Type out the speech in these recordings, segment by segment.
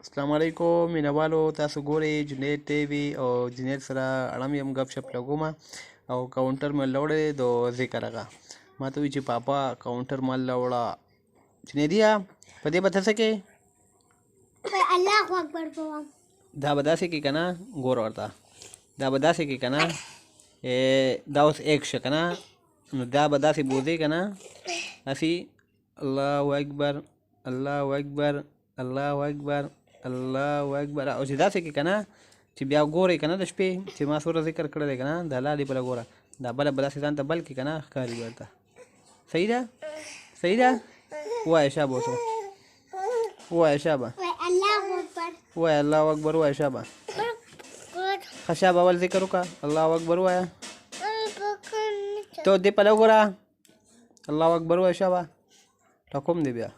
السلام علیکم مینوالو، تاسو ګورئ جنید ټي وي او جنید سره اړم یم ګپ شپ لګوم او کاونټر مې لوړې د ذکر هغه ما ته وی چې پاپا کاونټر مال لوړه جنیدیا په دې به څه کې الله اکبر بوم دا به داسې کې کنه ګور ورته دا به داسې کې کنه دا اوس ایک شه کنه نو دا به داسې بوزي کنه اسی الله اکبر الله اکبر الله اکبر الله اکبر او چې داسې کې کنه چې بیا ګورې کنه د شپې چې ما سوره ذکر کړی کنه د الله دی بل ګوره دا بل داسې ځان ته بل کې کنه ښکاري ورته صحیح ده صحیح ده وایه شابه اوس وایه شابه الله اکبر وایه الله اکبر وایه شابه ښه شابه اول ذکر وکړه الله اکبر وایه تو دې پلو ګوره الله اکبر وایه شابه ټکوم دی بیا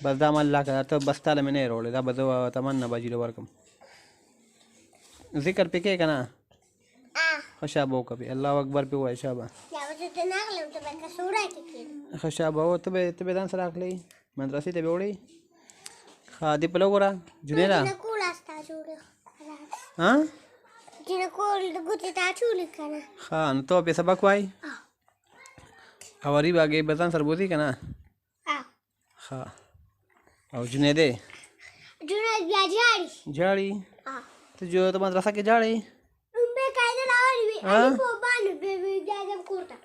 بس دا مال الله کړه ته بس تاله مې نه وروړې دا به زه تمنا باجي له ورکم ذکر پې کې که نه ښه شابه وکړه پې الله اکبر پې ووایه شابه ښه شابه و ته به ځان سره اخلې مدرسې ته به وړې ښه دې پلو ګوره جنیده ښه نو ته پې سبق وایي او غریب هغې به ځان سره بوځي که نه ښه او جنیدې جنید بیا جاړي جاړي ته جو ته مدرسه کې جاړې به قاعده راوړي وي علي په باندې به بیا جام کوړه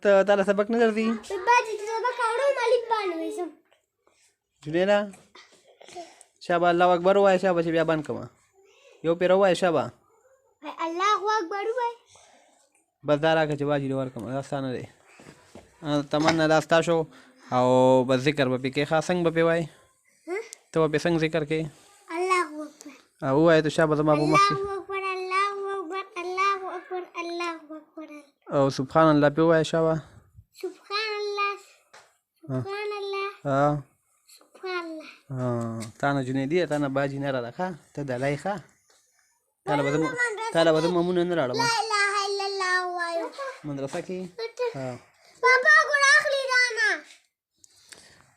ته تعالی سبق نه درځي په باندې سبق اورو مالک باندې وسم جنیدا شابه الله اکبر وای شابه چې بیا باندې کما یو پیر وای شابه الله اکبر وای بس دا راکه چې واجی ورکم راستانه دی تمنا راستا شو او بس ذکر به کې خاص څنګه به وای ته به څنګه ذکر کې الله اکبر او وای ته شابه زما په مخ الله اکبر الله اکبر الله اکبر الله اکبر او سبحان الله په وای شابه سبحان الله سبحان الله سبحان الله تانه جنیدی تانه باجی نه را راخه ته دلای ښه تعالی به مونږ نه راړم لا اله الا الله وایو مدرسه کې بابا ګور اخلي رانا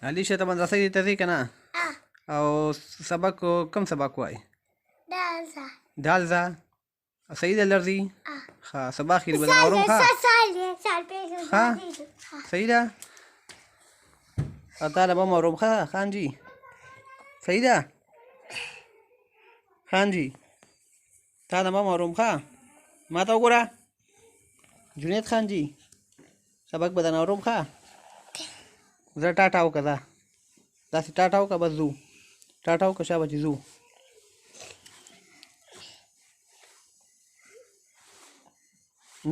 علي شه ته مدرسه کې ته ځې که نه او سبق کم سبق وای دالزا دالزا صحیح ده لرځي ښه سبا خیر به اورم ښه ښه صحیح ده تعالی به م اورم ښه خان جي صحیح ده خان جي تا نه به م اورم ښه ما ته وګوره جنید خان جي سبق به درنه اورم ښه زه ټاټا وکړه دا داسې ټاټا وکړه بس ځو ټاټا وکړه شابه چې ځو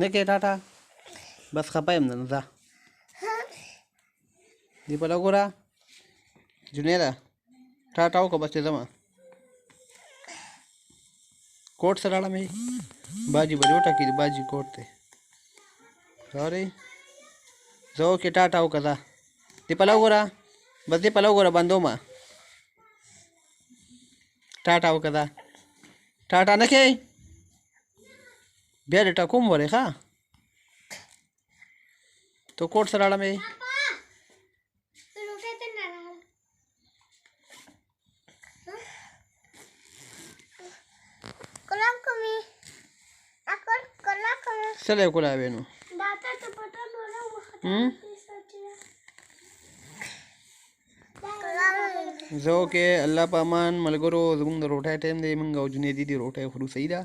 نه کې ټاټا بس خپه یم نن ځه دې په لګوره جنیده ټاټا وکړه بس چې ځمه کوټ سره اړه باجی به جوټه کړي باجی کوټ دی سوري زه وکړې ټاټا وکړه ځه دې په لګوره بس دې په لګوره بندو ما ټاټا وکړه ځه ټاټا نه کې بیا دې ټکوم ورې ښه تو کوټ سره اړه مې سره کولا وینو زه کې الله په امان ملګرو زمونږ د روټۍ ټایم دی موږ او جنیدي دی روټۍ خورو صحیح ده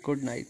ګډ نایټ